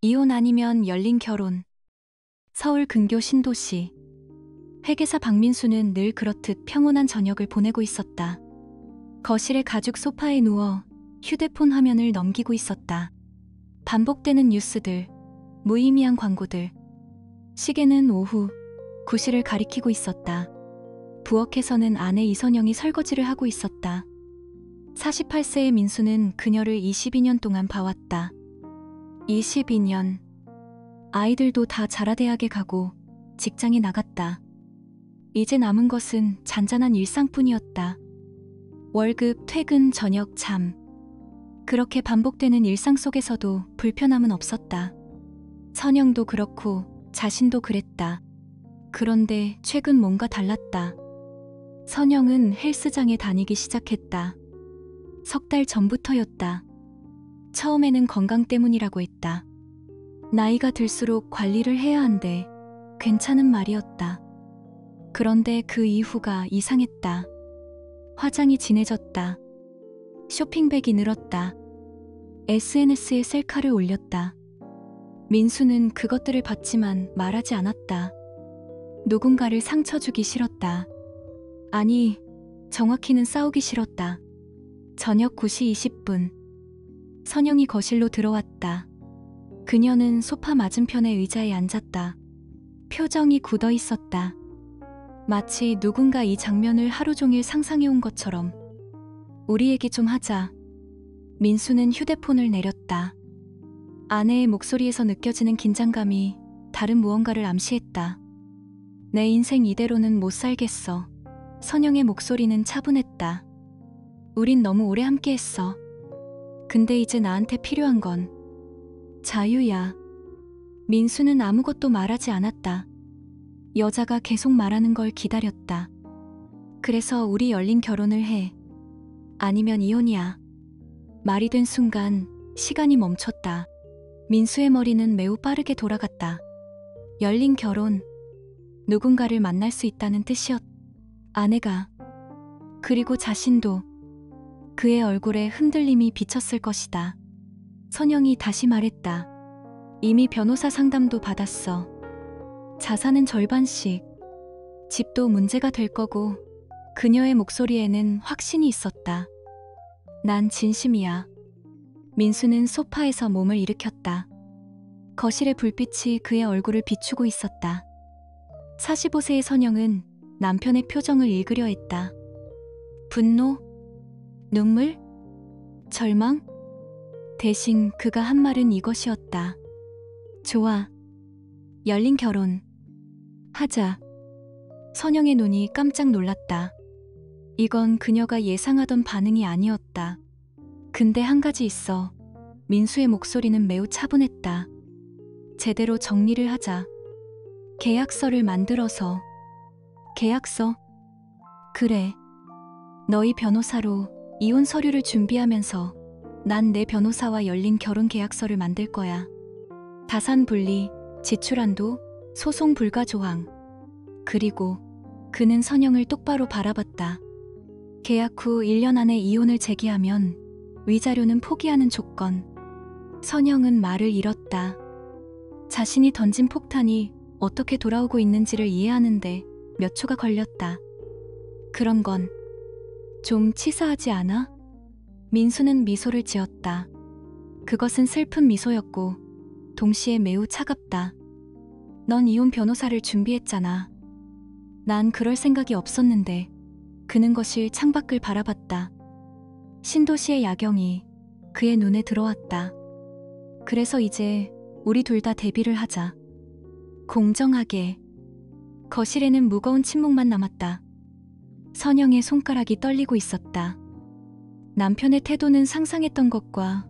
이혼 아니면 열린 결혼. 서울 근교 신도시. 회계사 박민수는 늘 그렇듯 평온한 저녁을 보내고 있었다. 거실의 가죽 소파에 누워 휴대폰 화면을 넘기고 있었다. 반복되는 뉴스들, 무의미한 광고들. 시계는 오후 9시를 가리키고 있었다. 부엌에서는 아내 이선영이 설거지를 하고 있었다. 48세의 민수는 그녀를 22년 동안 봐왔다. 22년. 아이들도 다 자라대학에 가고 직장에 나갔다. 이제 남은 것은 잔잔한 일상뿐이었다. 월급, 퇴근, 저녁, 잠. 그렇게 반복되는 일상 속에서도 불편함은 없었다. 선영도 그렇고 자신도 그랬다. 그런데 최근 뭔가 달랐다. 선영은 헬스장에 다니기 시작했다. 3달 전부터였다. 처음에는 건강 때문이라고 했다. 나이가 들수록 관리를 해야 한대. 괜찮은 말이었다. 그런데 그 이후가 이상했다. 화장이 진해졌다. 쇼핑백이 늘었다. SNS에 셀카를 올렸다. 민수는 그것들을 봤지만 말하지 않았다. 누군가를 상처 주기 싫었다. 아니, 정확히는 싸우기 싫었다. 저녁 9시 20분. 선영이 거실로 들어왔다. 그녀는 소파 맞은편의 의자에 앉았다. 표정이 굳어 있었다. 마치 누군가 이 장면을 하루 종일 상상해온 것처럼. 우리 얘기 좀 하자. 민수는 휴대폰을 내렸다. 아내의 목소리에서 느껴지는 긴장감이 다른 무언가를 암시했다. 내 인생 이대로는 못 살겠어. 선영의 목소리는 차분했다. 우린 너무 오래 함께했어. 근데 이제 나한테 필요한 건 자유야. 민수는 아무것도 말하지 않았다. 여자가 계속 말하는 걸 기다렸다. 그래서 우리 열린 결혼을 해. 아니면 이혼이야. 말이 된 순간 시간이 멈췄다. 민수의 머리는 매우 빠르게 돌아갔다. 열린 결혼. 누군가를 만날 수 있다는 뜻이었다. 아내가, 그리고 자신도 그의 얼굴에 흔들림이 비쳤을 것이다. 선영이 다시 말했다. 이미 변호사 상담도 받았어. 자산은 절반씩. 집도 문제가 될 거고. 그녀의 목소리에는 확신이 있었다. 난 진심이야. 민수는 소파에서 몸을 일으켰다. 거실의 불빛이 그의 얼굴을 비추고 있었다. 45세의 선영은 남편의 표정을 읽으려 했다. 분노? 눈물? 절망? 대신 그가 한 말은 이것이었다. 좋아. 열린 결혼. 하자. 선영의 눈이 깜짝 놀랐다. 이건 그녀가 예상하던 반응이 아니었다. 근데 한 가지 있어. 민수의 목소리는 매우 차분했다. 제대로 정리를 하자. 계약서를 만들어서. 계약서? 그래. 너희 변호사로 이혼 서류를 준비하면서 난 내 변호사와 열린 결혼 계약서를 만들 거야. 자산 분리, 지출 한도, 소송 불가 조항. 그리고 그는 선영을 똑바로 바라봤다. 계약 후 1년 안에 이혼을 제기하면 위자료는 포기하는 조건. 선영은 말을 잃었다. 자신이 던진 폭탄이 어떻게 돌아오고 있는지를 이해하는데 몇 초가 걸렸다. 그런 건 좀 치사하지 않아? 민수는 미소를 지었다. 그것은 슬픈 미소였고 동시에 매우 차갑다. 넌 이혼 변호사를 준비했잖아. 난 그럴 생각이 없었는데. 그는 거실 창밖을 바라봤다. 신도시의 야경이 그의 눈에 들어왔다. 그래서 이제 우리 둘 다 데뷔를 하자. 공정하게. 거실에는 무거운 침묵만 남았다. 선영의 손가락이 떨리고 있었다. 남편의 태도는 상상했던 것과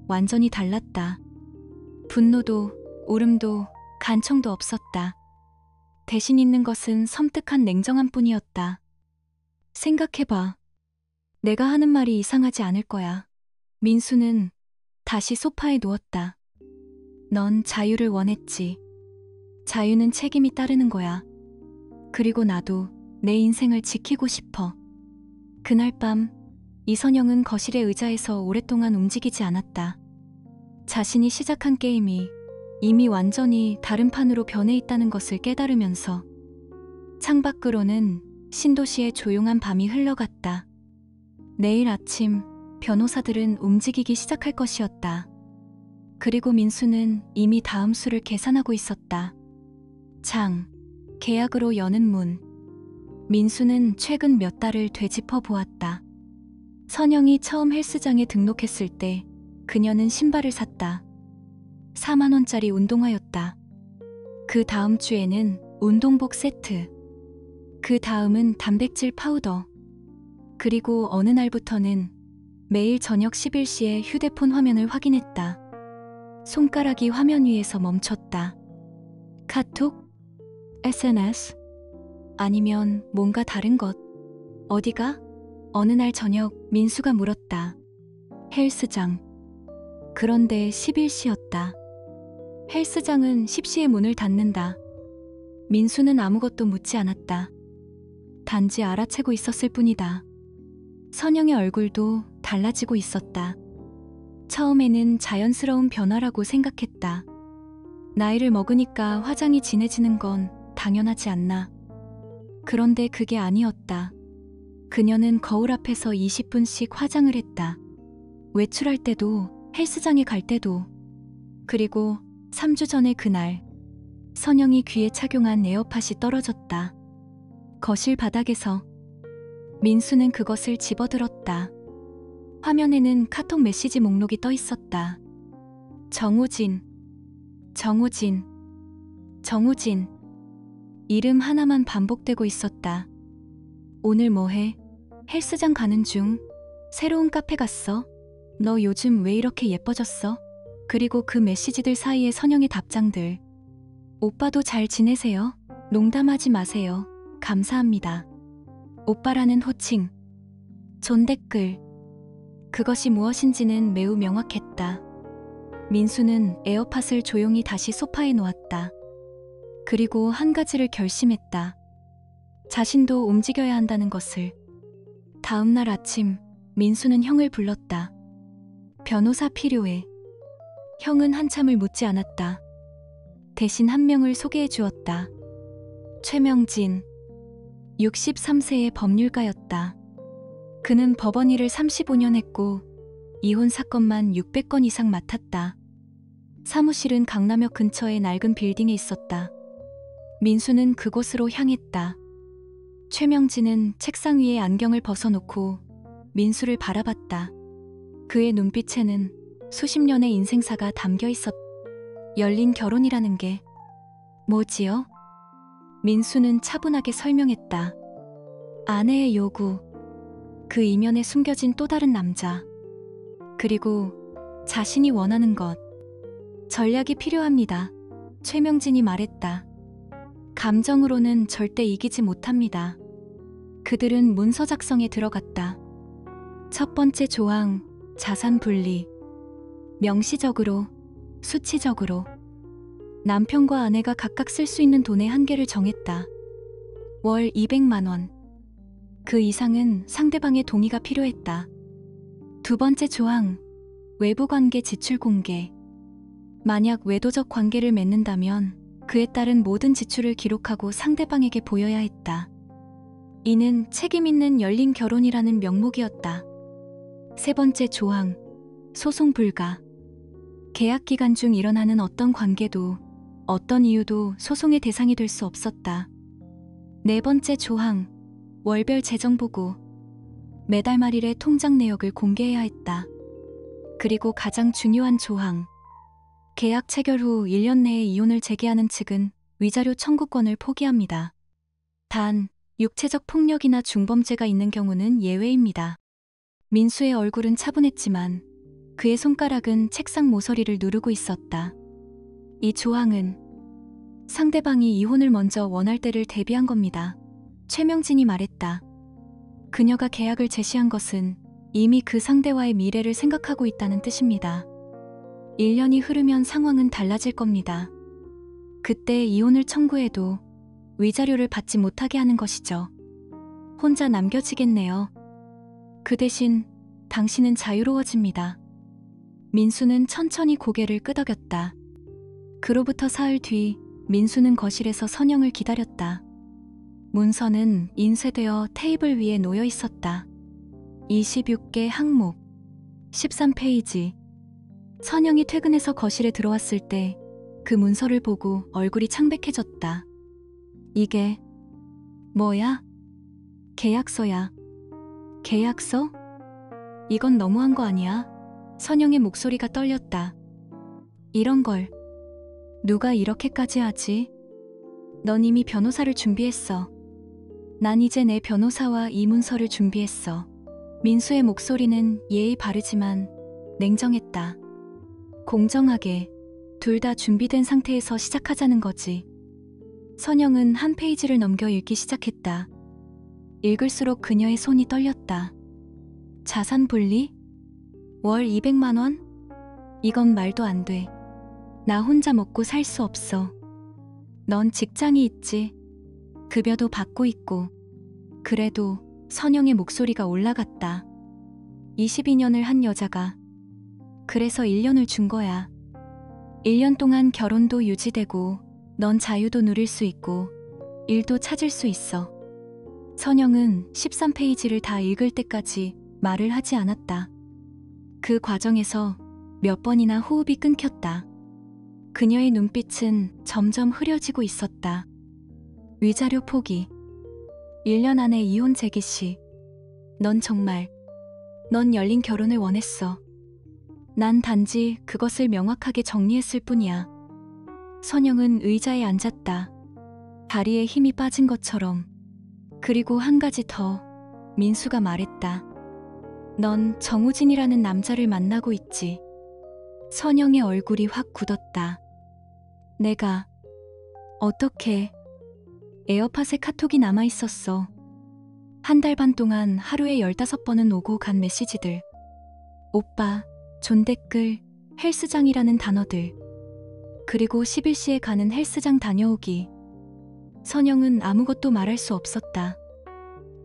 완전히 달랐다. 분노도, 울음도, 간청도 없었다. 대신 있는 것은 섬뜩한 냉정함뿐이었다. 생각해봐. 내가 하는 말이 이상하지 않을 거야. 민수는 다시 소파에 누웠다. 넌 자유를 원했지. 자유는 책임이 따르는 거야. 그리고 나도 내 인생을 지키고 싶어. 그날 밤 이선영은 거실의 의자에서 오랫동안 움직이지 않았다. 자신이 시작한 게임이 이미 완전히 다른 판으로 변해 있다는 것을 깨달으면서 창밖으로는 신도시의 조용한 밤이 흘러갔다. 내일 아침 변호사들은 움직이기 시작할 것이었다. 그리고 민수는 이미 다음 수를 계산하고 있었다. 장, 계약으로 여는 문. 민수는 최근 몇 달을 되짚어 보았다. 선영이 처음 헬스장에 등록했을 때 그녀는 신발을 샀다. 4만 원짜리 운동화였다. 그 다음 주에는 운동복 세트. 그 다음은 단백질 파우더. 그리고 어느 날부터는 매일 저녁 11시에 휴대폰 화면을 확인했다. 손가락이 화면 위에서 멈췄다. 카톡? SNS? 아니면 뭔가 다른 것? 어디가? 어느 날 저녁 민수가 물었다. 헬스장. 그런데 11시였다. 헬스장은 10시에 문을 닫는다. 민수는 아무것도 묻지 않았다. 단지 알아채고 있었을 뿐이다. 선영의 얼굴도 달라지고 있었다. 처음에는 자연스러운 변화라고 생각했다. 나이를 먹으니까 화장이 진해지는 건 당연하지 않나. 그런데 그게 아니었다. 그녀는 거울 앞에서 20분씩 화장을 했다. 외출할 때도, 헬스장에 갈 때도. 그리고 3주 전의 그날, 선영이 귀에 착용한 에어팟이 떨어졌다. 거실 바닥에서. 민수는 그것을 집어들었다. 화면에는 카톡 메시지 목록이 떠 있었다. 정우진, 정우진, 정우진. 이름 하나만 반복되고 있었다. 오늘 뭐해? 헬스장 가는 중. 새로운 카페 갔어? 너 요즘 왜 이렇게 예뻐졌어? 그리고 그 메시지들 사이에 선영의 답장들. 오빠도 잘 지내세요? 농담하지 마세요. 감사합니다. 오빠라는 호칭. 존댓글. 그것이 무엇인지는 매우 명확했다. 민수는 에어팟을 조용히 다시 소파에 놓았다. 그리고 한 가지를 결심했다. 자신도 움직여야 한다는 것을. 다음 날 아침 민수는 형을 불렀다. 변호사 필요해. 형은 한참을 묻지 않았다. 대신 한 명을 소개해 주었다. 최명진. 63세의 법률가였다. 그는 법원 일을 35년 했고 이혼 사건만 600건 이상 맡았다. 사무실은 강남역 근처의 낡은 빌딩에 있었다. 민수는 그곳으로 향했다. 최명진은 책상 위에 안경을 벗어놓고 민수를 바라봤다. 그의 눈빛에는 수십 년의 인생사가 담겨 있었다. 열린 결혼이라는 게 뭐지요? 민수는 차분하게 설명했다. 아내의 요구, 그 이면에 숨겨진 또 다른 남자, 그리고 자신이 원하는 것. 전략이 필요합니다. 최명진이 말했다. 감정으로는 절대 이기지 못합니다. 그들은 문서 작성에 들어갔다. 첫 번째 조항, 자산 분리. 명시적으로, 수치적으로. 남편과 아내가 각각 쓸 수 있는 돈의 한계를 정했다. 월 200만 원. 그 이상은 상대방의 동의가 필요했다. 두 번째 조항, 외부 관계 지출 공개. 만약 외도적 관계를 맺는다면 그에 따른 모든 지출을 기록하고 상대방에게 보여야 했다. 이는 책임 있는 열린 결혼이라는 명목이었다. 세 번째 조항, 소송 불가. 계약 기간 중 일어나는 어떤 관계도 어떤 이유도 소송의 대상이 될 수 없었다. 네 번째 조항, 월별 재정 보고. 매달 말일에 통장 내역을 공개해야 했다. 그리고 가장 중요한 조항, 계약 체결 후 1년 내에 이혼을 제기하는 측은 위자료 청구권을 포기합니다. 단, 육체적 폭력이나 중범죄가 있는 경우는 예외입니다. 민수의 얼굴은 차분했지만 그의 손가락은 책상 모서리를 누르고 있었다. 이 조항은 상대방이 이혼을 먼저 원할 때를 대비한 겁니다. 최명진이 말했다. 그녀가 계약을 제시한 것은 이미 그 상대와의 미래를 생각하고 있다는 뜻입니다. 1년이 흐르면 상황은 달라질 겁니다. 그때 이혼을 청구해도 위자료를 받지 못하게 하는 것이죠. 혼자 남겨지겠네요. 그 대신 당신은 자유로워집니다. 민수는 천천히 고개를 끄덕였다. 그로부터 사흘 뒤 민수는 거실에서 선영을 기다렸다. 문서는 인쇄되어 테이블 위에 놓여 있었다. 26개 항목, 13페이지. 선영이 퇴근해서 거실에 들어왔을 때 그 문서를 보고 얼굴이 창백해졌다. 이게 뭐야? 계약서야. 계약서? 이건 너무한 거 아니야? 선영의 목소리가 떨렸다. 이런 걸 누가 이렇게까지 하지? 넌 이미 변호사를 준비했어. 난 이제 내 변호사와 이 문서를 준비했어. 민수의 목소리는 예의 바르지만 냉정했다. 공정하게 둘 다 준비된 상태에서 시작하자는 거지. 선영은 한 페이지를 넘겨 읽기 시작했다. 읽을수록 그녀의 손이 떨렸다. 자산 분리? 월 200만 원? 이건 말도 안 돼. 나 혼자 먹고 살 수 없어. 넌 직장이 있지. 급여도 받고 있고. 그래도 선영의 목소리가 올라갔다. 22년을 한 여자가. 그래서 1년을 준 거야. 1년 동안 결혼도 유지되고 넌 자유도 누릴 수 있고 일도 찾을 수 있어. 선영은 13페이지를 다 읽을 때까지 말을 하지 않았다. 그 과정에서 몇 번이나 호흡이 끊겼다. 그녀의 눈빛은 점점 흐려지고 있었다. 위자료 포기. 1년 안에 이혼 제기 시. 넌 열린 결혼을 원했어. 난 단지 그것을 명확하게 정리했을 뿐이야. 선영은 의자에 앉았다. 다리에 힘이 빠진 것처럼. 그리고 한 가지 더. 민수가 말했다. 넌 정우진이라는 남자를 만나고 있지. 선영의 얼굴이 확 굳었다. 내가 어떻게? 에어팟에 카톡이 남아있었어. 한 달 반 동안 하루에 15번은 오고 간 메시지들. 오빠, 존댓글, 헬스장이라는 단어들. 그리고 11시에 가는 헬스장 다녀오기. 선영은 아무것도 말할 수 없었다.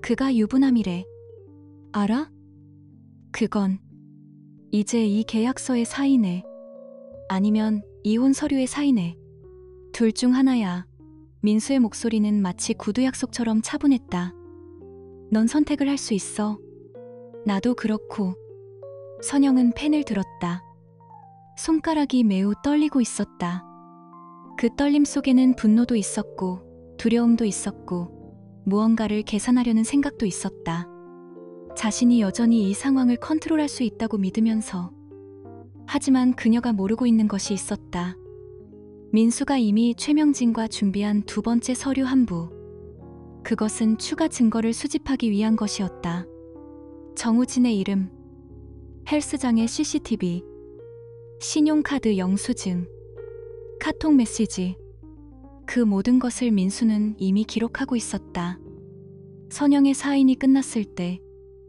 그가 유부남이래. 알아? 그건 이제 이 계약서의 사인에 아니면 이혼 서류의 사인에 둘 중 하나야. 민수의 목소리는 마치 구두 약속처럼 차분했다. 넌 선택을 할 수 있어. 나도 그렇고. 선영은 펜을 들었다. 손가락이 매우 떨리고 있었다. 그 떨림 속에는 분노도 있었고 두려움도 있었고 무언가를 계산하려는 생각도 있었다. 자신이 여전히 이 상황을 컨트롤할 수 있다고 믿으면서. 하지만 그녀가 모르고 있는 것이 있었다. 민수가 이미 최명진과 준비한 두 번째 서류 한 부. 그것은 추가 증거를 수집하기 위한 것이었다. 정우진의 이름, 헬스장의 CCTV, 신용카드 영수증, 카톡 메시지. 그 모든 것을 민수는 이미 기록하고 있었다. 선영의 사인이 끝났을 때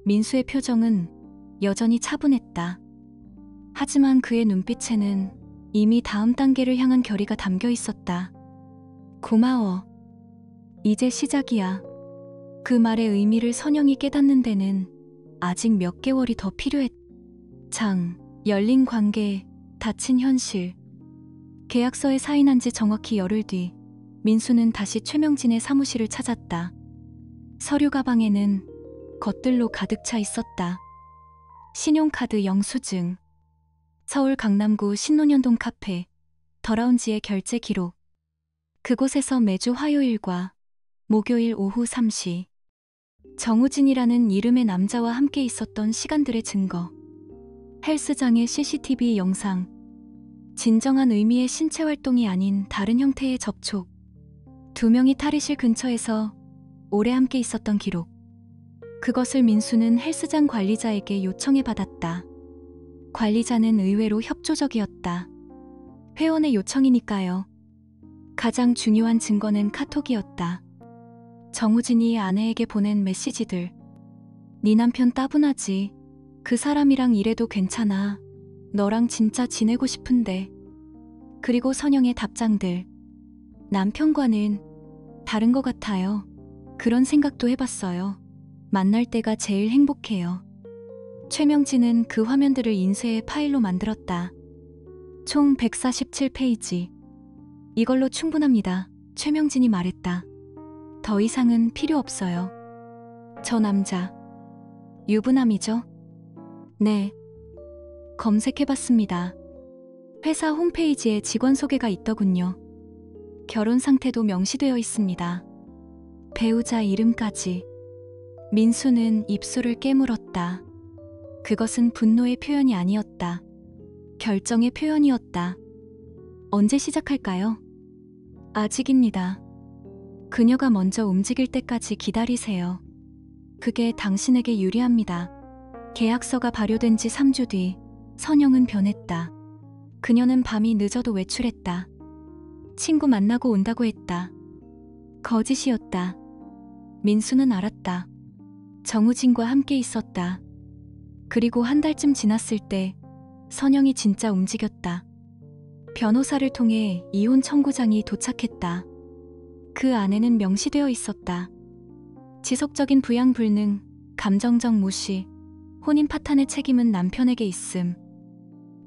민수의 표정은 여전히 차분했다. 하지만 그의 눈빛에는 이미 다음 단계를 향한 결의가 담겨 있었다. 고마워. 이제 시작이야. 그 말의 의미를 선영이 깨닫는 데는 아직 몇 개월이 더 필요했다. 열린 관계, 닫힌 현실. 계약서에 사인한 지 정확히 열흘 뒤 민수는 다시 최명진의 사무실을 찾았다. 서류 가방에는 것들로 가득 차 있었다. 신용카드 영수증, 서울 강남구 신논현동 카페, 더라운지의 결제 기록. 그곳에서 매주 화요일과 목요일 오후 3시 정우진이라는 이름의 남자와 함께 있었던 시간들의 증거. 헬스장의 CCTV 영상. 진정한 의미의 신체 활동이 아닌 다른 형태의 접촉. 두 명이 탈의실 근처에서 오래 함께 있었던 기록. 그것을 민수는 헬스장 관리자에게 요청해 받았다. 관리자는 의외로 협조적이었다. 회원의 요청이니까요. 가장 중요한 증거는 카톡이었다. 정우진이 아내에게 보낸 메시지들. 네 남편 따분하지. 그 사람이랑 일해도 괜찮아. 너랑 진짜 지내고 싶은데. 그리고 선영의 답장들. 남편과는 다른 것 같아요. 그런 생각도 해봤어요. 만날 때가 제일 행복해요. 최명진은 그 화면들을 인쇄해 파일로 만들었다. 총 147페이지. 이걸로 충분합니다. 최명진이 말했다. 더 이상은 필요 없어요. 저 남자 유부남이죠? 네. 검색해봤습니다. 회사 홈페이지에 직원 소개가 있더군요. 결혼 상태도 명시되어 있습니다. 배우자 이름까지. 민수는 입술을 깨물었다. 그것은 분노의 표현이 아니었다. 결정의 표현이었다. 언제 시작할까요? 아직입니다. 그녀가 먼저 움직일 때까지 기다리세요. 그게 당신에게 유리합니다. 계약서가 발효된 지 3주 뒤 선영은 변했다. 그녀는 밤이 늦어도 외출했다. 친구 만나고 온다고 했다. 거짓이었다. 민수는 알았다. 정우진과 함께 있었다. 그리고 한 달쯤 지났을 때 선영이 진짜 움직였다. 변호사를 통해 이혼 청구장이 도착했다. 그 안에는 명시되어 있었다. 지속적인 부양 불능, 감정적 무시, 혼인 파탄의 책임은 남편에게 있음.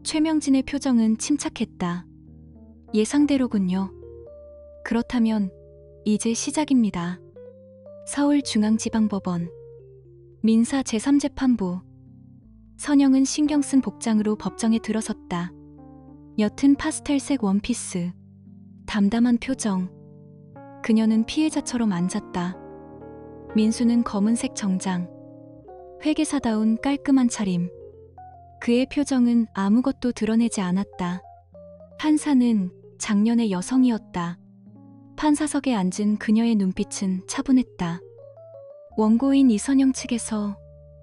최명진의 표정은 침착했다. 예상대로군요. 그렇다면 이제 시작입니다. 서울중앙지방법원 민사 제3재판부. 선영은 신경 쓴 복장으로 법정에 들어섰다. 옅은 파스텔색 원피스, 담담한 표정. 그녀는 피해자처럼 앉았다. 민수는 검은색 정장, 회계사다운 깔끔한 차림. 그의 표정은 아무것도 드러내지 않았다. 판사는 장년의 여성이었다. 판사석에 앉은 그녀의 눈빛은 차분했다. 원고인 이선영 측에서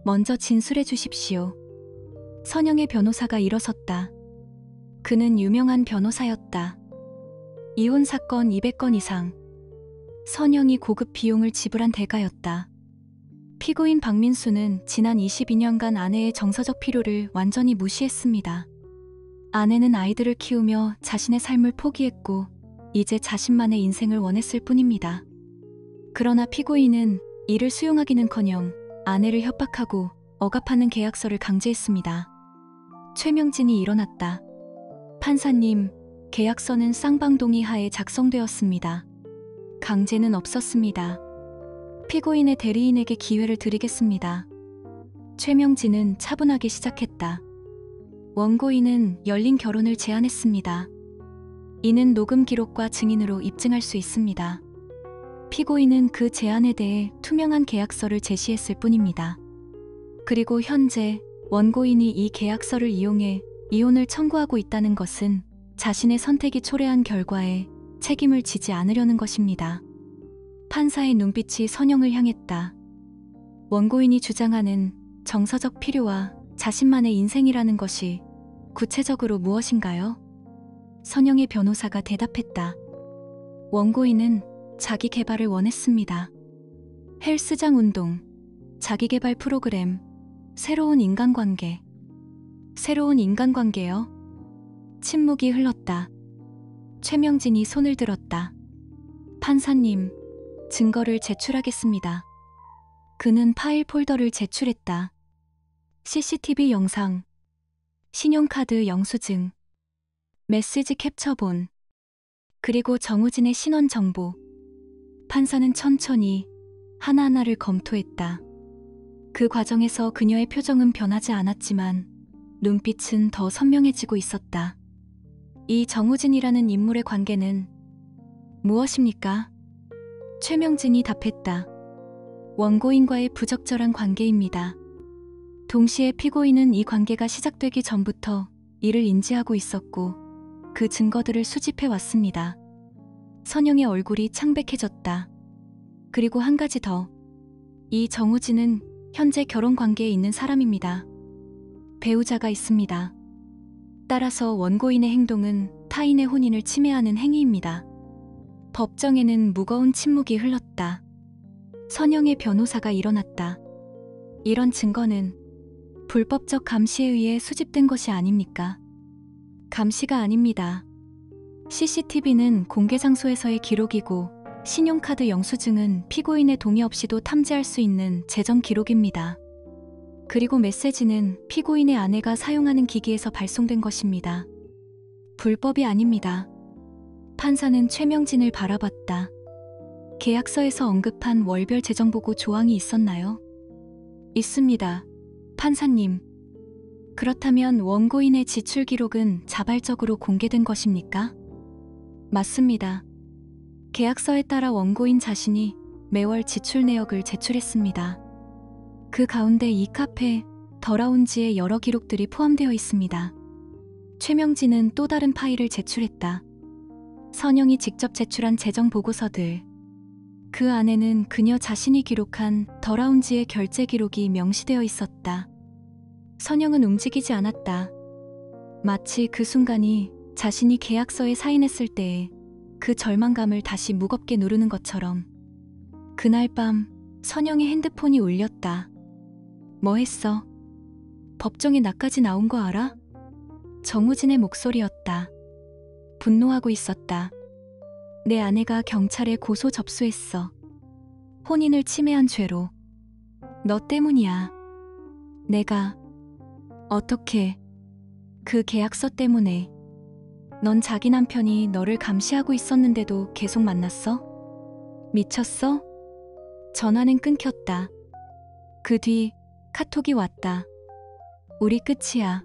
먼저 진술해 주십시오. 선영의 변호사가 일어섰다. 그는 유명한 변호사였다. 이혼 사건 200건 이상. 선영이 고급 비용을 지불한 대가였다. 피고인 박민수는 지난 22년간 아내의 정서적 필요를 완전히 무시했습니다. 아내는 아이들을 키우며 자신의 삶을 포기했고 이제 자신만의 인생을 원했을 뿐입니다. 그러나 피고인은 이를 수용하기는커녕 아내를 협박하고 억압하는 계약서를 강제했습니다. 최명진이 일어났다. 판사님, 계약서는 쌍방동의 하에 작성되었습니다. 강제는 없었습니다. 피고인의 대리인에게 기회를 드리겠습니다. 최명진은 차분하게 시작했다. 원고인은 열린 결혼을 제안했습니다. 이는 녹음 기록과 증인으로 입증할 수 있습니다. 피고인은 그 제안에 대해 투명한 계약서를 제시했을 뿐입니다. 그리고 현재 원고인이 이 계약서를 이용해 이혼을 청구하고 있다는 것은 자신의 선택이 초래한 결과에 책임을 지지 않으려는 것입니다. 판사의 눈빛이 선영을 향했다. 원고인이 주장하는 정서적 필요와 자신만의 인생이라는 것이 구체적으로 무엇인가요? 선영의 변호사가 대답했다. 원고인은 자기 개발을 원했습니다. 헬스장 운동, 자기개발 프로그램, 새로운 인간관계. 새로운 인간관계요? 침묵이 흘렀다. 최명진이 손을 들었다. 판사님, 증거를 제출하겠습니다. 그는 파일 폴더를 제출했다. CCTV 영상, 신용카드 영수증, 메시지 캡처본, 그리고 정우진의 신원 정보. 판사는 천천히 하나하나를 검토했다. 그 과정에서 그녀의 표정은 변하지 않았지만 눈빛은 더 선명해지고 있었다. 이 정우진이라는 인물의 관계는 무엇입니까? 최명진이 답했다. 원고인과의 부적절한 관계입니다. 동시에 피고인은 이 관계가 시작되기 전부터 이를 인지하고 있었고 그 증거들을 수집해 왔습니다. 선영의 얼굴이 창백해졌다. 그리고 한 가지 더. 이 정우진은 현재 결혼 관계에 있는 사람입니다. 배우자가 있습니다. 따라서 원고인의 행동은 타인의 혼인을 침해하는 행위입니다. 법정에는 무거운 침묵이 흘렀다. 선영의 변호사가 일어났다. 이런 증거는 불법적 감시에 의해 수집된 것이 아닙니까? 감시가 아닙니다. CCTV는 공개 장소에서의 기록이고 신용카드 영수증은 피고인의 동의 없이도 탐지할 수 있는 재정 기록입니다. 그리고 메시지는 피고인의 아내가 사용하는 기기에서 발송된 것입니다. 불법이 아닙니다. 판사는 최명진을 바라봤다. 계약서에서 언급한 월별 재정보고 조항이 있었나요? 있습니다, 판사님. 그렇다면 원고인의 지출 기록은 자발적으로 공개된 것입니까? 맞습니다. 계약서에 따라 원고인 자신이 매월 지출 내역을 제출했습니다. 그 가운데 이 카페 더라운지에 여러 기록들이 포함되어 있습니다. 최명진은 또 다른 파일을 제출했다. 선영이 직접 제출한 재정 보고서들. 그 안에는 그녀 자신이 기록한 더라운지의 결제 기록이 명시되어 있었다. 선영은 움직이지 않았다. 마치 그 순간이 자신이 계약서에 사인했을 때의 그 절망감을 다시 무겁게 누르는 것처럼. 그날 밤 선영의 핸드폰이 울렸다. 뭐 했어? 법정에 나까지 나온 거 알아? 정우진의 목소리였다. 분노하고 있었다. 내 아내가 경찰에 고소 접수했어. 혼인을 침해한 죄로. 너 때문이야. 내가. 어떻게. 그 계약서 때문에. 넌 자기 남편이 너를 감시하고 있었는데도 계속 만났어? 미쳤어? 전화는 끊겼다. 그 뒤 카톡이 왔다. 우리 끝이야.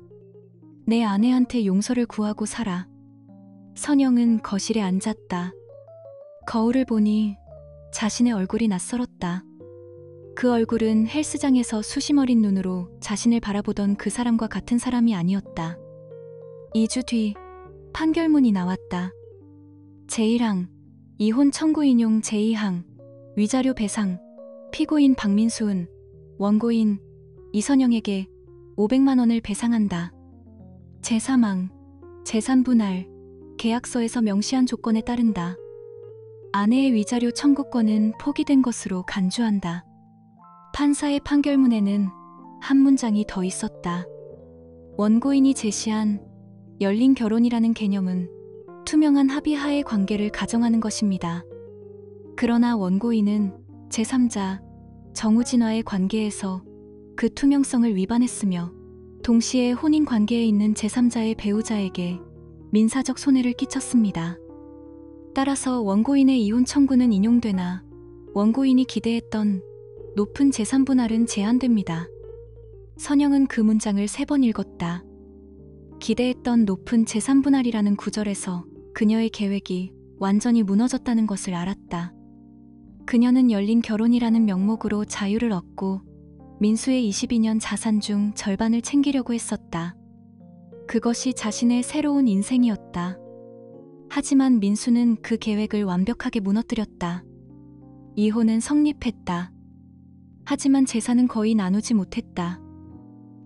내 아내한테 용서를 구하고 살아. 선영은 거실에 앉았다. 거울을 보니 자신의 얼굴이 낯설었다. 그 얼굴은 헬스장에서 수심 어린 눈으로 자신을 바라보던 그 사람과 같은 사람이 아니었다. 2주 뒤 판결문이 나왔다. 제1항 이혼 청구 인용 제2항 위자료 배상 피고인 박민수은 원고인 이선영에게 500만 원을 배상한다. 제3항 재산 분할 계약서에서 명시한 조건에 따른다. 아내의 위자료 청구권은 포기된 것으로 간주한다. 판사의 판결문에는 한 문장이 더 있었다. 원고인이 제시한 열린 결혼이라는 개념은 투명한 합의하에 관계를 가정하는 것입니다. 그러나 원고인은 제3자 정우진와의 관계에서 그 투명성을 위반했으며 동시에 혼인 관계에 있는 제3자의 배우자에게 민사적 손해를 끼쳤습니다. 따라서 원고인의 이혼 청구는 인용되나 원고인이 기대했던 높은 재산 분할은 제한됩니다. 선영은 그 문장을 3번 읽었다. 기대했던 높은 재산 분할이라는 구절에서 그녀의 계획이 완전히 무너졌다는 것을 알았다. 그녀는 열린 결혼이라는 명목으로 자유를 얻고 민수의 22년 자산 중 절반을 챙기려고 했었다. 그것이 자신의 새로운 인생이었다. 하지만 민수는 그 계획을 완벽하게 무너뜨렸다. 이혼은 성립했다. 하지만 재산은 거의 나누지 못했다.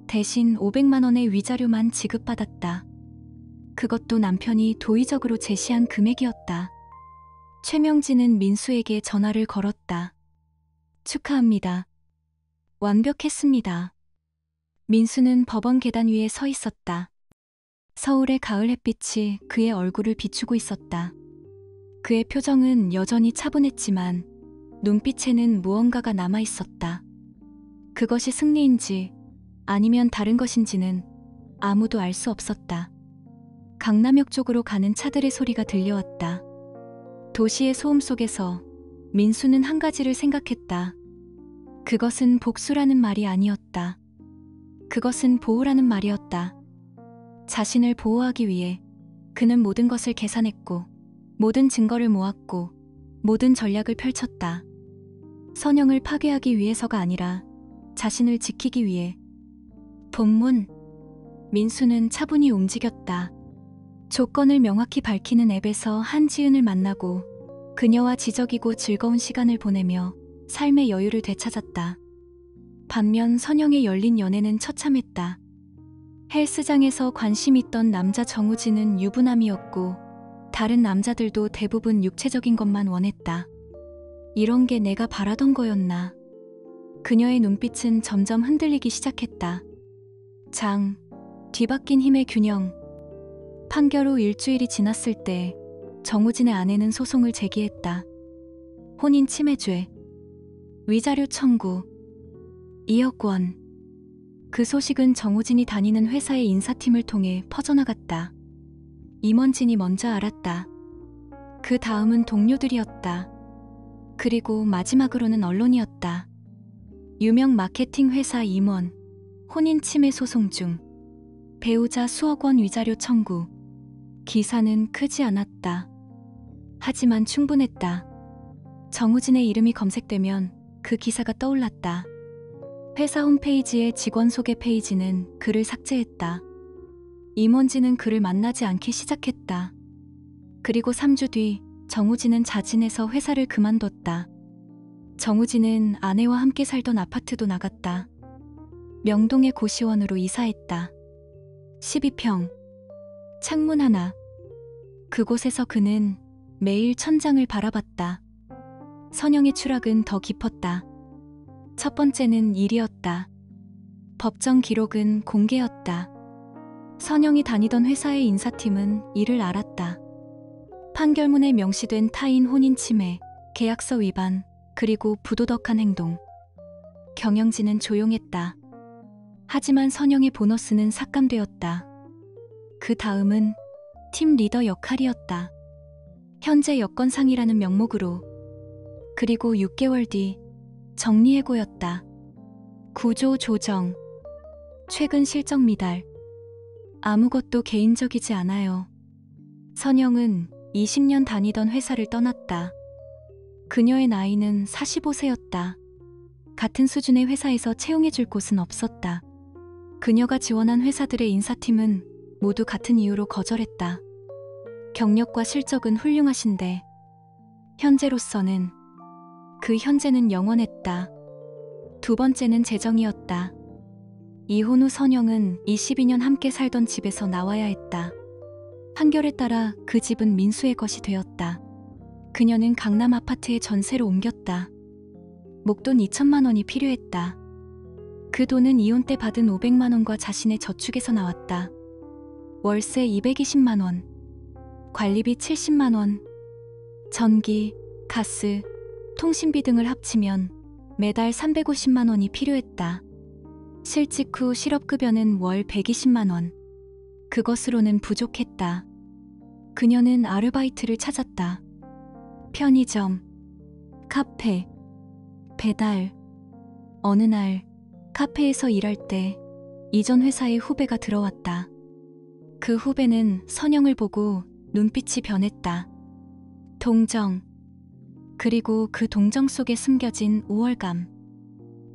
대신 500만 원의 위자료만 지급받았다. 그것도 남편이 도의적으로 제시한 금액이었다. 최명진은 민수에게 전화를 걸었다. 축하합니다. 완벽했습니다. 민수는 법원 계단 위에 서 있었다. 서울의 가을 햇빛이 그의 얼굴을 비추고 있었다. 그의 표정은 여전히 차분했지만 눈빛에는 무언가가 남아 있었다. 그것이 승리인지 아니면 다른 것인지는 아무도 알 수 없었다. 강남역 쪽으로 가는 차들의 소리가 들려왔다. 도시의 소음 속에서 민수는 한 가지를 생각했다. 그것은 복수라는 말이 아니었다. 그것은 보호라는 말이었다. 자신을 보호하기 위해 그는 모든 것을 계산했고 모든 증거를 모았고 모든 전략을 펼쳤다. 선영을 파괴하기 위해서가 아니라 자신을 지키기 위해. 본문. 민수는 차분히 움직였다. 조건을 명확히 밝히는 앱에서 한지은을 만나고 그녀와 지적이고 즐거운 시간을 보내며 삶의 여유를 되찾았다. 반면 선영의 열린 연애는 처참했다. 헬스장에서 관심 있던 남자 정우진은 유부남이었고 다른 남자들도 대부분 육체적인 것만 원했다. 이런 게 내가 바라던 거였나. 그녀의 눈빛은 점점 흔들리기 시작했다. 장, 뒤바뀐 힘의 균형. 판결 후 일주일이 지났을 때 정우진의 아내는 소송을 제기했다. 혼인 침해죄, 위자료 청구, 2억 원. 그 소식은 정우진이 다니는 회사의 인사팀을 통해 퍼져나갔다. 임원진이 먼저 알았다. 그 다음은 동료들이었다. 그리고 마지막으로는 언론이었다. 유명 마케팅 회사 임원, 혼인 침해 소송 중, 배우자 수억 원 위자료 청구. 기사는 크지 않았다. 하지만 충분했다. 정우진의 이름이 검색되면 그 기사가 떠올랐다. 회사 홈페이지의 직원 소개 페이지는 글을 삭제했다. 임원진은 그를 만나지 않기 시작했다. 그리고 3주 뒤 정우진은 자진해서 회사를 그만뒀다. 정우진은 아내와 함께 살던 아파트도 나갔다. 명동의 고시원으로 이사했다. 12평. 창문 하나. 그곳에서 그는 매일 천장을 바라봤다. 선영의 추락은 더 깊었다. 첫 번째는 일이었다. 법정 기록은 공개였다. 선영이 다니던 회사의 인사팀은 이를 알았다. 판결문에 명시된 타인 혼인 침해, 계약서 위반, 그리고 부도덕한 행동. 경영진은 조용했다. 하지만 선영의 보너스는 삭감되었다. 그 다음은 팀 리더 역할이었다. 현재 여건상이라는 명목으로. 그리고 6개월 뒤 정리해고였다. 구조 조정. 최근 실적 미달. 아무것도 개인적이지 않아요. 선영은 20년 다니던 회사를 떠났다. 그녀의 나이는 45세였다. 같은 수준의 회사에서 채용해줄 곳은 없었다. 그녀가 지원한 회사들의 인사팀은 모두 같은 이유로 거절했다. 경력과 실적은 훌륭하신데 현재로서는, 그 현재는 영원했다. 두 번째는 재정이었다. 이혼 후 선영은 22년 함께 살던 집에서 나와야 했다. 판결에 따라 그 집은 민수의 것이 되었다. 그녀는 강남 아파트에 전세로 옮겼다. 목돈 2천만 원이 필요했다. 그 돈은 이혼 때 받은 500만 원과 자신의 저축에서 나왔다. 월세 220만 원, 관리비 70만 원, 전기, 가스, 통신비 등을 합치면 매달 350만 원이 필요했다. 실직 후 실업급여는 월 120만 원. 그것으로는 부족했다. 그녀는 아르바이트를 찾았다. 편의점, 카페, 배달. 어느 날 카페에서 일할 때 이전 회사의 후배가 들어왔다. 그 후배는 선영을 보고 눈빛이 변했다. 동정. 그리고 그 동정 속에 숨겨진 우월감.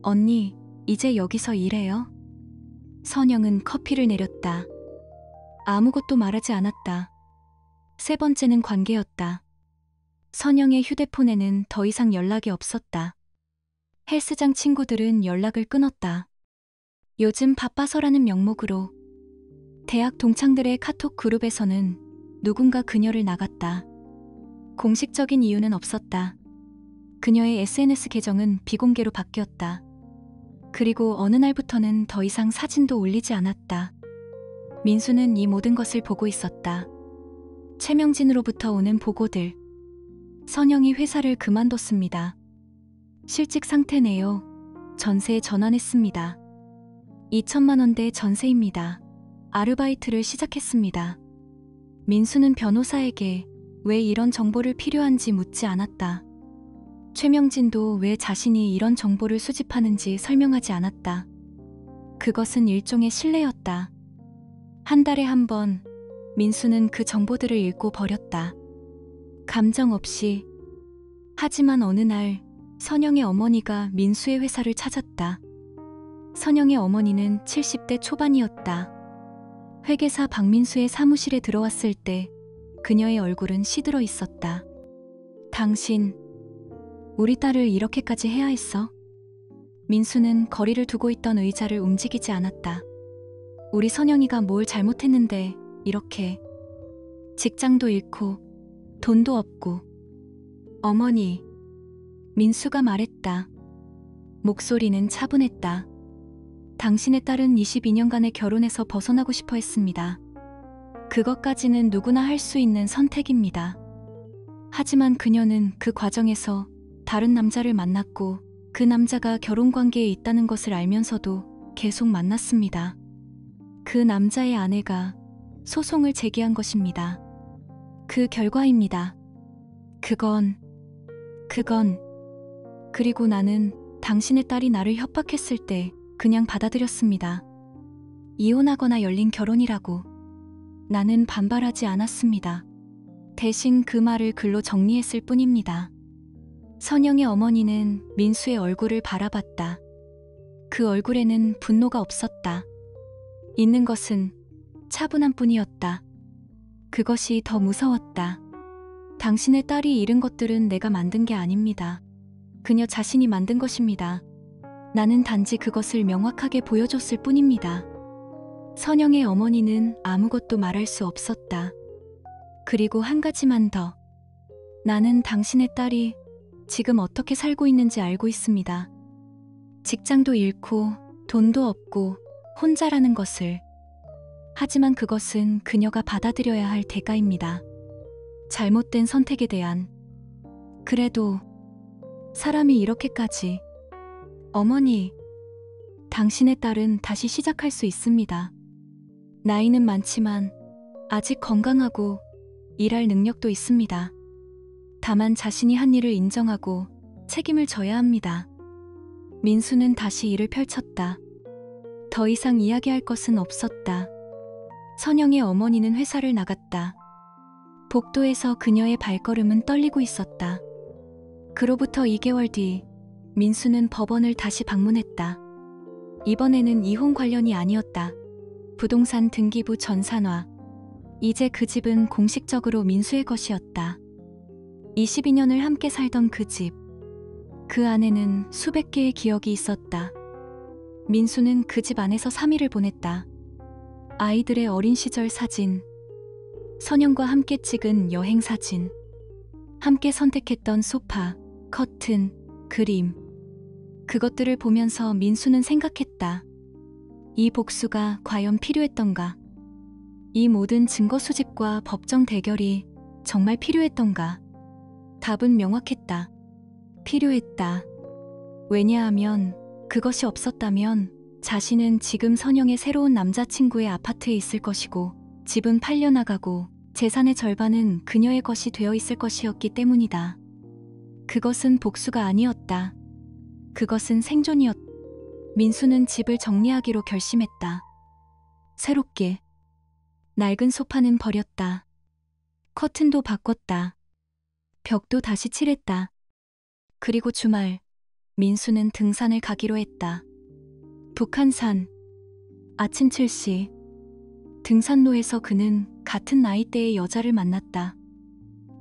언니, 이제 여기서 일해요? 선영은 커피를 내렸다. 아무것도 말하지 않았다. 세 번째는 관계였다. 선영의 휴대폰에는 더 이상 연락이 없었다. 헬스장 친구들은 연락을 끊었다. 요즘 바빠서라는 명목으로. 대학 동창들의 카톡 그룹에서는 누군가 그녀를 나갔다. 공식적인 이유는 없었다. 그녀의 SNS 계정은 비공개로 바뀌었다. 그리고 어느 날부터는 더 이상 사진도 올리지 않았다. 민수는 이 모든 것을 보고 있었다. 최명진으로부터 오는 보고들. 선영이 회사를 그만뒀습니다. 실직 상태네요. 전세에 전환했습니다. 2천만 원대 전세입니다. 아르바이트를 시작했습니다. 민수는 변호사에게 왜 이런 정보를 필요한지 묻지 않았다. 최명진도 왜 자신이 이런 정보를 수집하는지 설명하지 않았다. 그것은 일종의 신뢰였다. 한 달에 한 번 민수는 그 정보들을 읽고 버렸다. 감정 없이. 하지만 어느 날 선영의 어머니가 민수의 회사를 찾았다. 선영의 어머니는 70대 초반이었다. 회계사 박민수의 사무실에 들어왔을 때 그녀의 얼굴은 시들어 있었다. 당신, 우리 딸을 이렇게까지 해야 했어? 민수는 거리를 두고 있던 의자를 움직이지 않았다. 우리 선영이가 뭘 잘못했는데 이렇게. 직장도 잃고 돈도 없고. 어머니, 민수가 말했다. 목소리는 차분했다. 당신의 딸은 22년간의 결혼에서 벗어나고 싶어 했습니다. 그것까지는 누구나 할 수 있는 선택입니다. 하지만 그녀는 그 과정에서 다른 남자를 만났고 그 남자가 결혼관계에 있다는 것을 알면서도 계속 만났습니다. 그 남자의 아내가 소송을 제기한 것입니다. 그 결과입니다. 그건, 그리고 나는 당신의 딸이 나를 협박했을 때 그냥 받아들였습니다. 이혼하거나 열린 결혼이라고. 나는 반발하지 않았습니다. 대신 그 말을 글로 정리했을 뿐입니다. 선영의 어머니는 민수의 얼굴을 바라봤다. 그 얼굴에는 분노가 없었다. 있는 것은 차분함 뿐이었다. 그것이 더 무서웠다. 당신의 딸이 잃은 것들은 내가 만든 게 아닙니다. 그녀 자신이 만든 것입니다. 나는 단지 그것을 명확하게 보여줬을 뿐입니다. 선영의 어머니는 아무것도 말할 수 없었다. 그리고 한 가지만 더. 나는 당신의 딸이 지금 어떻게 살고 있는지 알고 있습니다. 직장도 잃고 돈도 없고 혼자라는 것을. 하지만 그것은 그녀가 받아들여야 할 대가입니다. 잘못된 선택에 대한. 그래도 사람이 이렇게까지. 어머니, 당신의 딸은 다시 시작할 수 있습니다. 나이는 많지만 아직 건강하고 일할 능력도 있습니다. 다만 자신이 한 일을 인정하고 책임을 져야 합니다. 민수는 다시 일을 펼쳤다. 더 이상 이야기할 것은 없었다. 선영의 어머니는 회사를 나갔다. 복도에서 그녀의 발걸음은 떨리고 있었다. 그로부터 2개월 뒤 민수는 법원을 다시 방문했다. 이번에는 이혼 관련이 아니었다. 부동산 등기부 전산화. 이제 그 집은 공식적으로 민수의 것이었다. 22년을 함께 살던 그 집. 그 안에는 수백 개의 기억이 있었다. 민수는 그 집 안에서 3일을 보냈다. 아이들의 어린 시절 사진, 선영과 함께 찍은 여행 사진, 함께 선택했던 소파, 커튼, 그림. 그것들을 보면서 민수는 생각했다. 이 복수가 과연 필요했던가? 이 모든 증거 수집과 법정 대결이 정말 필요했던가? 답은 명확했다. 필요했다. 왜냐하면 그것이 없었다면 자신은 지금 선영의 새로운 남자친구의 아파트에 있을 것이고 집은 팔려나가고 재산의 절반은 그녀의 것이 되어 있을 것이었기 때문이다. 그것은 복수가 아니었다. 그것은 생존이었다. 민수는 집을 정리하기로 결심했다. 새롭게. 낡은 소파는 버렸다. 커튼도 바꿨다. 벽도 다시 칠했다. 그리고 주말, 민수는 등산을 가기로 했다. 북한산. 아침 7시. 등산로에서 그는 같은 나이대의 여자를 만났다.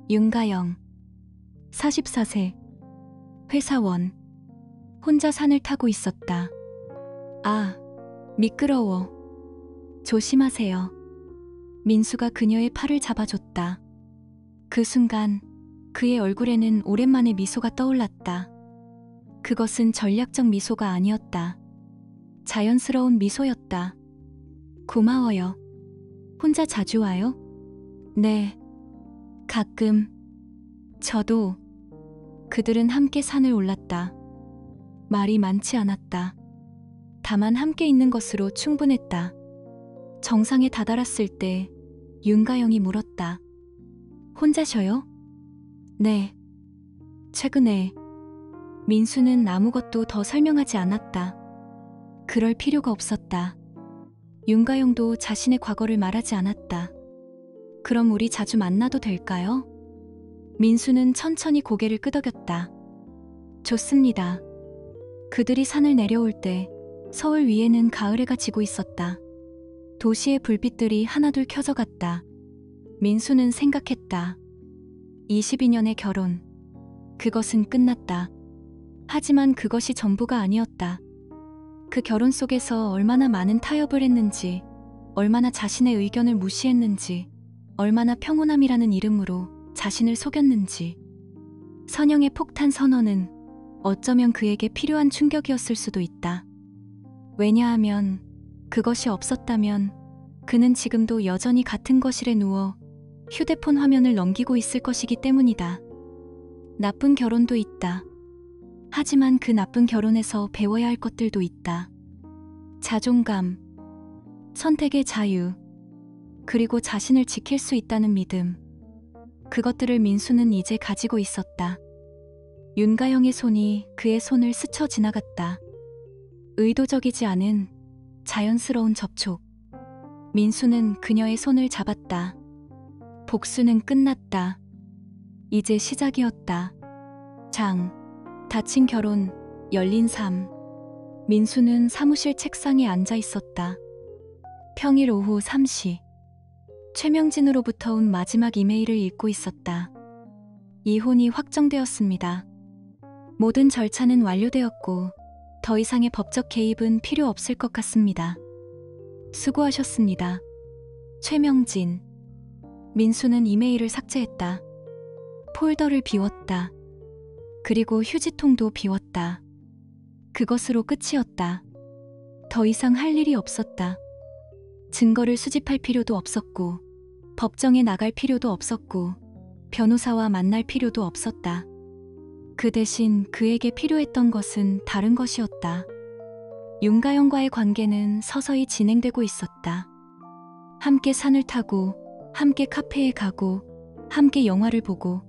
윤가영. 44세. 회사원. 혼자 산을 타고 있었다. 아, 미끄러워. 조심하세요. 민수가 그녀의 팔을 잡아줬다. 그 순간 그의 얼굴에는 오랜만에 미소가 떠올랐다. 그것은 전략적 미소가 아니었다. 자연스러운 미소였다. 고마워요. 혼자 자주 와요? 네. 가끔. 저도. 그들은 함께 산을 올랐다. 말이 많지 않았다. 다만 함께 있는 것으로 충분했다. 정상에 다다랐을 때 윤가영이 물었다. 혼자셔요? 네. 최근에. 민수는 아무것도 더 설명하지 않았다. 그럴 필요가 없었다. 윤가영도 자신의 과거를 말하지 않았다. 그럼 우리 자주 만나도 될까요? 민수는 천천히 고개를 끄덕였다. 좋습니다. 그들이 산을 내려올 때 서울 위에는 가을해가 지고 있었다. 도시의 불빛들이 하나둘 켜져갔다. 민수는 생각했다. 22년의 결혼. 그것은 끝났다. 하지만 그것이 전부가 아니었다. 그 결혼 속에서 얼마나 많은 타협을 했는지, 얼마나 자신의 의견을 무시했는지, 얼마나 평온함이라는 이름으로 자신을 속였는지. 선영의 폭탄 선언은 어쩌면 그에게 필요한 충격이었을 수도 있다. 왜냐하면 그것이 없었다면 그는 지금도 여전히 같은 거실에 누워 휴대폰 화면을 넘기고 있을 것이기 때문이다. 나쁜 결혼도 있다. 하지만 그 나쁜 결혼에서 배워야 할 것들도 있다. 자존감, 선택의 자유, 그리고 자신을 지킬 수 있다는 믿음. 그것들을 민수는 이제 가지고 있었다. 윤가영의 손이 그의 손을 스쳐 지나갔다. 의도적이지 않은 자연스러운 접촉. 민수는 그녀의 손을 잡았다. 복수는 끝났다. 이제 시작이었다. 닫힌 결혼, 열린 삶. 민수는 사무실 책상에 앉아 있었다. 평일 오후 3시. 최명진으로부터 온 마지막 이메일을 읽고 있었다. 이혼이 확정되었습니다. 모든 절차는 완료되었고 더 이상의 법적 개입은 필요 없을 것 같습니다. 수고하셨습니다. 최명진. 민수는 이메일을 삭제했다. 폴더를 비웠다. 그리고 휴지통도 비웠다. 그것으로 끝이었다. 더 이상 할 일이 없었다. 증거를 수집할 필요도 없었고, 법정에 나갈 필요도 없었고, 변호사와 만날 필요도 없었다. 그 대신 그에게 필요했던 것은 다른 것이었다. 윤가영과의 관계는 서서히 진행되고 있었다. 함께 산을 타고, 함께 카페에 가고, 함께 영화를 보고.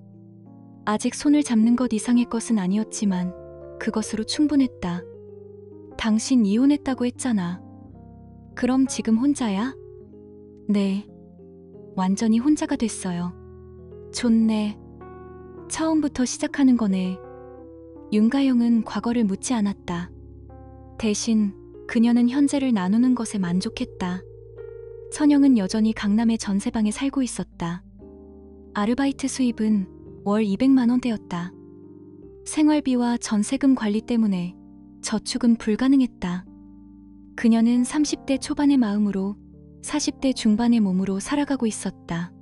아직 손을 잡는 것 이상의 것은 아니었지만 그것으로 충분했다. 당신 이혼했다고 했잖아. 그럼 지금 혼자야? 네. 완전히 혼자가 됐어요. 좋네. 처음부터 시작하는 거네. 윤가영은 과거를 묻지 않았다. 대신 그녀는 현재를 나누는 것에 만족했다. 선영은 여전히 강남의 전세방에 살고 있었다. 아르바이트 수입은 월 200만 원대였다. 생활비와 전세금 관리 때문에 저축은 불가능했다. 그녀는 30대 초반의 마음으로 40대 중반의 몸으로 살아가고 있었다.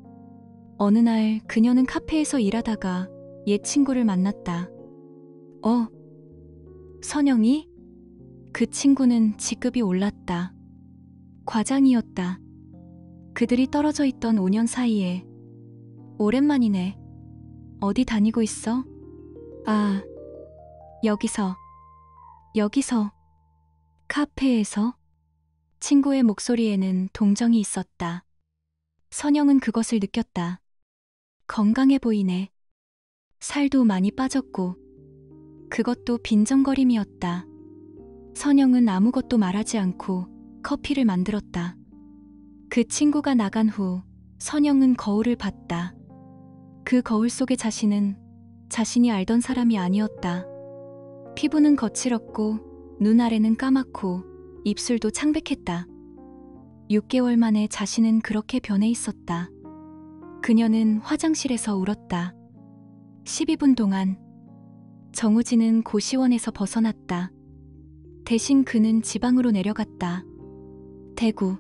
어느 날 그녀는 카페에서 일하다가 옛 친구를 만났다. 선영이? 그 친구는 직급이 올랐다. 과장이었다. 그들이 떨어져 있던 5년 사이에. 오랜만이네. 어디 다니고 있어? 아, 여기서. 카페에서? 친구의 목소리에는 동정이 있었다. 선영은 그것을 느꼈다. 건강해 보이네. 살도 많이 빠졌고. 그것도 빈정거림이었다. 선영은 아무것도 말하지 않고 커피를 만들었다. 그 친구가 나간 후 선영은 거울을 봤다. 그 거울 속의 자신은 자신이 알던 사람이 아니었다. 피부는 거칠었고 눈 아래는 까맣고 입술도 창백했다. 6개월 만에 자신은 그렇게 변해 있었다. 그녀는 화장실에서 울었다. 12분 동안. 정우진은 고시원에서 벗어났다. 대신 그는 지방으로 내려갔다. 대구.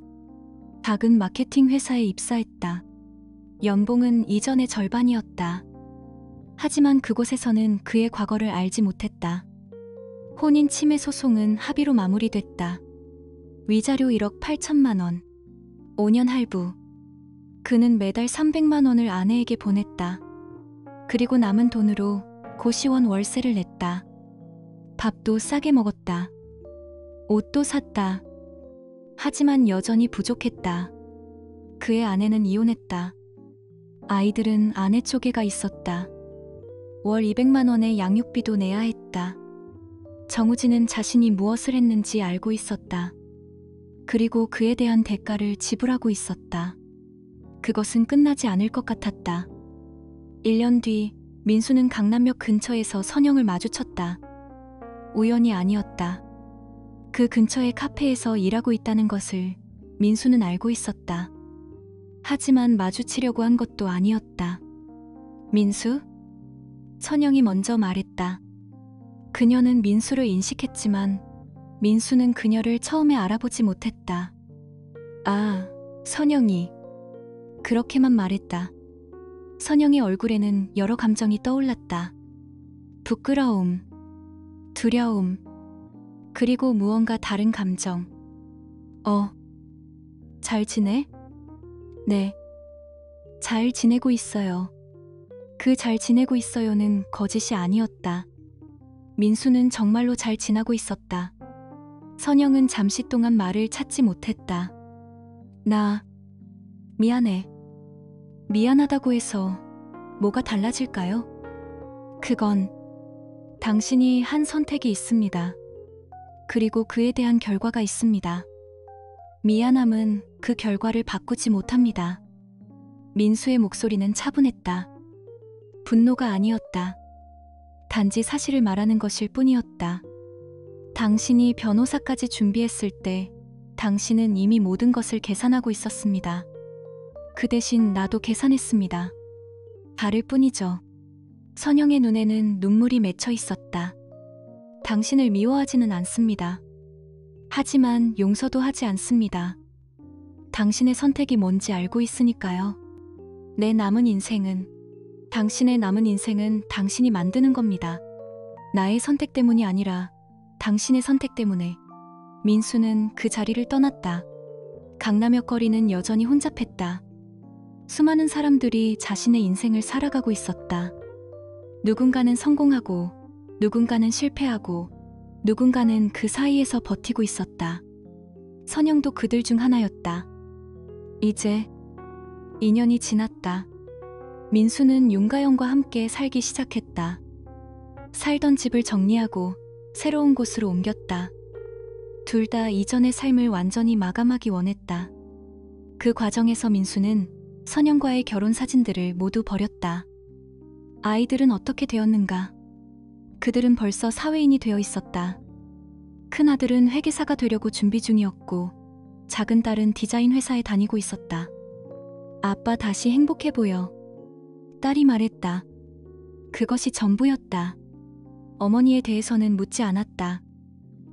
작은 마케팅 회사에 입사했다. 연봉은 이전의 절반이었다. 하지만 그곳에서는 그의 과거를 알지 못했다. 혼인 침해 소송은 합의로 마무리됐다. 위자료 1억 8천만 원. 5년 할부. 그는 매달 300만 원을 아내에게 보냈다. 그리고 남은 돈으로 고시원 월세를 냈다. 밥도 싸게 먹었다. 옷도 샀다. 하지만 여전히 부족했다. 그의 아내는 이혼했다. 아이들은 아내 쪽에가 있었다. 월 200만 원의 양육비도 내야 했다. 정우진은 자신이 무엇을 했는지 알고 있었다. 그리고 그에 대한 대가를 지불하고 있었다. 그것은 끝나지 않을 것 같았다. 1년 뒤 민수는 강남역 근처에서 선영을 마주쳤다. 우연이 아니었다. 그 근처의 카페에서 일하고 있다는 것을 민수는 알고 있었다. 하지만 마주치려고 한 것도 아니었다. 민수? 선영이 먼저 말했다. 그녀는 민수를 인식했지만 민수는 그녀를 처음에 알아보지 못했다. 아, 선영이. 그렇게만 말했다. 선영의 얼굴에는 여러 감정이 떠올랐다. 부끄러움, 두려움, 그리고 무언가 다른 감정. 잘 지내? 네. 잘 지내고 있어요. 그 잘 지내고 있어요는 거짓이 아니었다. 민수는 정말로 잘 지내고 있었다. 선영은 잠시 동안 말을 찾지 못했다. 나 미안해. 미안하다고 해서 뭐가 달라질까요? 그건 당신이 한 선택이 있습니다. 그리고 그에 대한 결과가 있습니다. 미안함은 그 결과를 바꾸지 못합니다. 민수의 목소리는 차분했다. 분노가 아니었다. 단지 사실을 말하는 것일 뿐이었다. 당신이 변호사까지 준비했을 때 당신은 이미 모든 것을 계산하고 있었습니다. 그 대신 나도 계산했습니다. 다를 뿐이죠. 선영의 눈에는 눈물이 맺혀 있었다. 당신을 미워하지는 않습니다. 하지만 용서도 하지 않습니다. 당신의 선택이 뭔지 알고 있으니까요. 당신의 남은 인생은 당신이 만드는 겁니다. 나의 선택 때문이 아니라 당신의 선택 때문에. 민수는 그 자리를 떠났다. 강남역 거리는 여전히 혼잡했다. 수많은 사람들이 자신의 인생을 살아가고 있었다. 누군가는 성공하고, 누군가는 실패하고, 누군가는 그 사이에서 버티고 있었다. 선영도 그들 중 하나였다. 이제 2년이 지났다. 민수는 윤가영과 함께 살기 시작했다. 살던 집을 정리하고 새로운 곳으로 옮겼다. 둘 다 이전의 삶을 완전히 마감하기 원했다. 그 과정에서 민수는 선영과의 결혼 사진들을 모두 버렸다. 아이들은 어떻게 되었는가? 그들은 벌써 사회인이 되어 있었다. 큰아들은 회계사가 되려고 준비 중이었고, 작은 딸은 디자인 회사에 다니고 있었다. 아빠 다시 행복해 보여. 딸이 말했다. 그것이 전부였다. 어머니에 대해서는 묻지 않았다.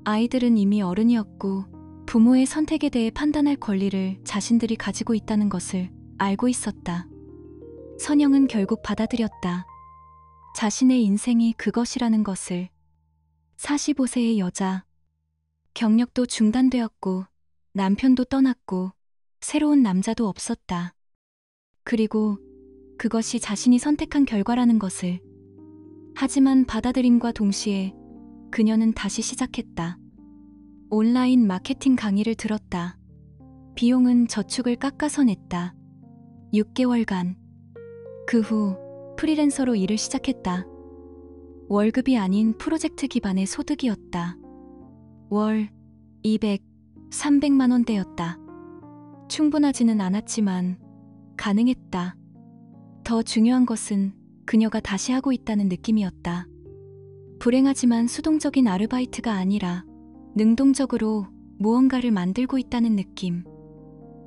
아이들은 이미 어른이었고 부모의 선택에 대해 판단할 권리를 자신들이 가지고 있다는 것을 알고 있었다. 선영은 결국 받아들였다. 자신의 인생이 그것이라는 것을. 45세의 여자. 경력도 중단되었고 남편도 떠났고 새로운 남자도 없었다. 그리고 그것이 자신이 선택한 결과라는 것을. 하지만 받아들임과 동시에 그녀는 다시 시작했다. 온라인 마케팅 강의를 들었다. 비용은 저축을 깎아서 냈다. 6개월간. 그 후 프리랜서로 일을 시작했다. 월급이 아닌 프로젝트 기반의 소득이었다. 월 200, 300만 원대였다. 충분하지는 않았지만 가능했다. 더 중요한 것은 그녀가 다시 하고 있다는 느낌이었다. 불행하지만 수동적인 아르바이트가 아니라 능동적으로 무언가를 만들고 있다는 느낌.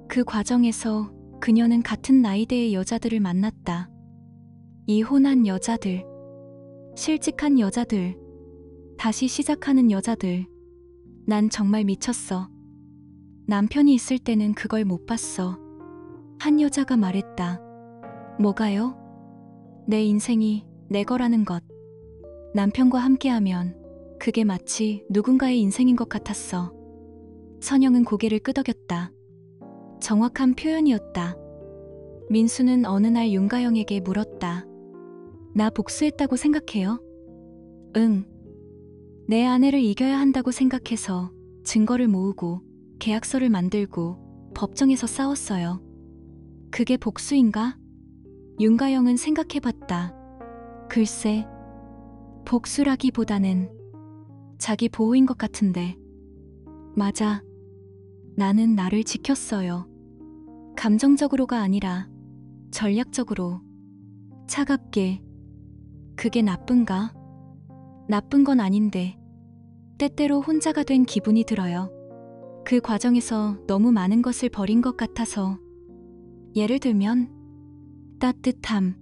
그 과정에서 그녀는 같은 나이대의 여자들을 만났다. 이혼한 여자들, 실직한 여자들, 다시 시작하는 여자들. 난 정말 미쳤어. 남편이 있을 때는 그걸 못 봤어. 한 여자가 말했다. 뭐가요? 내 인생이 내 거라는 것. 남편과 함께하면 그게 마치 누군가의 인생인 것 같았어. 선영은 고개를 끄덕였다. 정확한 표현이었다. 민수는 어느 날 윤가영에게 물었다. 나 복수했다고 생각해요? 응. 내 아내를 이겨야 한다고 생각해서 증거를 모으고 계약서를 만들고 법정에서 싸웠어요. 그게 복수인가? 윤가영은 생각해봤다. 글쎄, 복수라기보다는 자기 보호인 것 같은데. 맞아. 나는 나를 지켰어요. 감정적으로가 아니라 전략적으로. 차갑게. 그게 나쁜가? 나쁜 건 아닌데 때때로 혼자가 된 기분이 들어요. 그 과정에서 너무 많은 것을 버린 것 같아서. 예를 들면 따뜻함,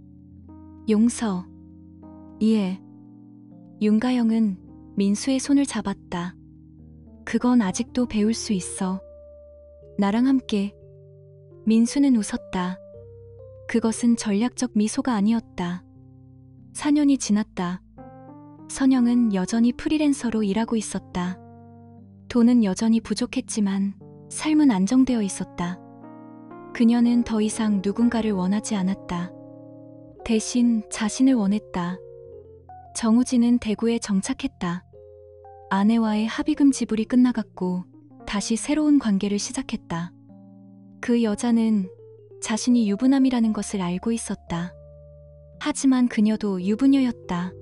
용서, 이해. 윤가영은 민수의 손을 잡았다. 그건 아직도 배울 수 있어. 나랑 함께. 민수는 웃었다. 그것은 전략적 미소가 아니었다. 4년이 지났다. 선영은 여전히 프리랜서로 일하고 있었다. 돈은 여전히 부족했지만 삶은 안정되어 있었다. 그녀는 더 이상 누군가를 원하지 않았다. 대신 자신을 원했다. 정우진은 대구에 정착했다. 아내와의 합의금 지불이 끝나갔고 다시 새로운 관계를 시작했다. 그 여자는 자신이 유부남이라는 것을 알고 있었다. 하지만 그녀도 유부녀였다.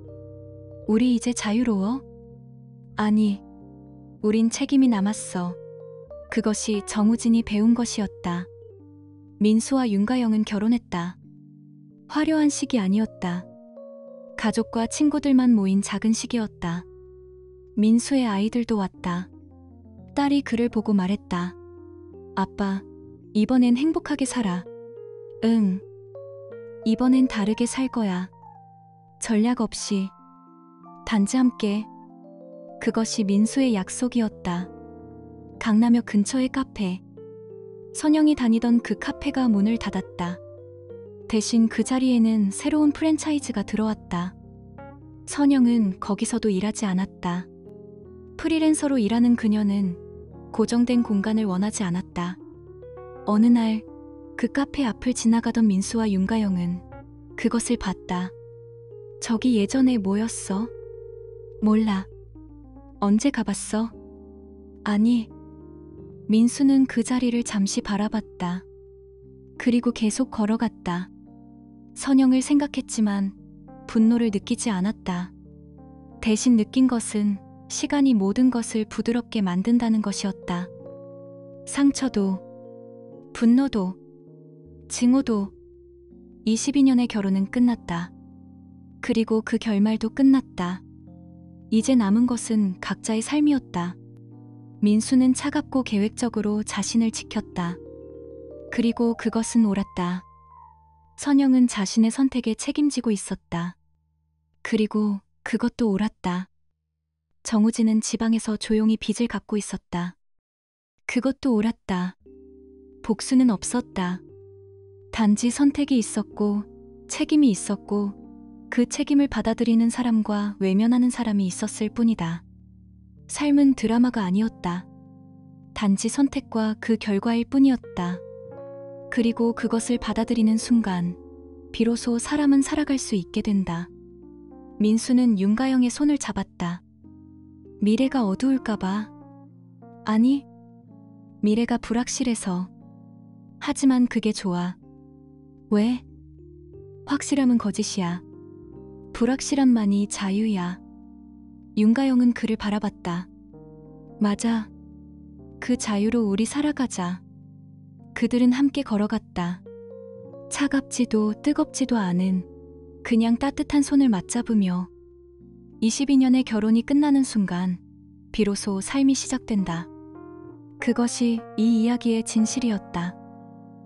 우리 이제 자유로워? 아니, 우린 책임이 남았어. 그것이 정우진이 배운 것이었다. 민수와 윤가영은 결혼했다. 화려한 식이 아니었다. 가족과 친구들만 모인 작은 식이었다. 민수의 아이들도 왔다. 딸이 그를 보고 말했다. 아빠, 이번엔 행복하게 살아. 응. 이번엔 다르게 살 거야. 전략 없이. 단지 함께. 그것이 민수의 약속이었다. 강남역 근처의 카페. 선영이 다니던 그 카페가 문을 닫았다. 대신 그 자리에는 새로운 프랜차이즈가 들어왔다. 선영은 거기서도 일하지 않았다. 프리랜서로 일하는 그녀는 고정된 공간을 원하지 않았다. 어느 날 그 카페 앞을 지나가던 민수와 윤가영은 그것을 봤다. 저기 예전에 뭐였어? 몰라. 언제 가봤어? 아니. 민수는 그 자리를 잠시 바라봤다. 그리고 계속 걸어갔다. 선영을 생각했지만 분노를 느끼지 않았다. 대신 느낀 것은 시간이 모든 것을 부드럽게 만든다는 것이었다. 상처도, 분노도, 증오도. 22년의 결혼은 끝났다. 그리고 그 결말도 끝났다. 이제 남은 것은 각자의 삶이었다. 민수는 차갑고 계획적으로 자신을 지켰다. 그리고 그것은 옳았다. 선영은 자신의 선택에 책임지고 있었다. 그리고 그것도 옳았다. 정우진은 지방에서 조용히 빚을 갚고 있었다. 그것도 옳았다. 복수는 없었다. 단지 선택이 있었고 책임이 있었고 그 책임을 받아들이는 사람과 외면하는 사람이 있었을 뿐이다. 삶은 드라마가 아니었다. 단지 선택과 그 결과일 뿐이었다. 그리고 그것을 받아들이는 순간 비로소 사람은 살아갈 수 있게 된다. 민수는 윤가영의 손을 잡았다. 미래가 어두울까봐. 아니, 미래가 불확실해서. 하지만 그게 좋아. 왜? 확실함은 거짓이야. 불확실함만이 자유야. 윤가영은 그를 바라봤다. 맞아. 그 자유로 우리 살아가자. 그들은 함께 걸어갔다. 차갑지도 뜨겁지도 않은 그냥 따뜻한 손을 맞잡으며 22년의 결혼이 끝나는 순간 비로소 삶이 시작된다. 그것이 이 이야기의 진실이었다.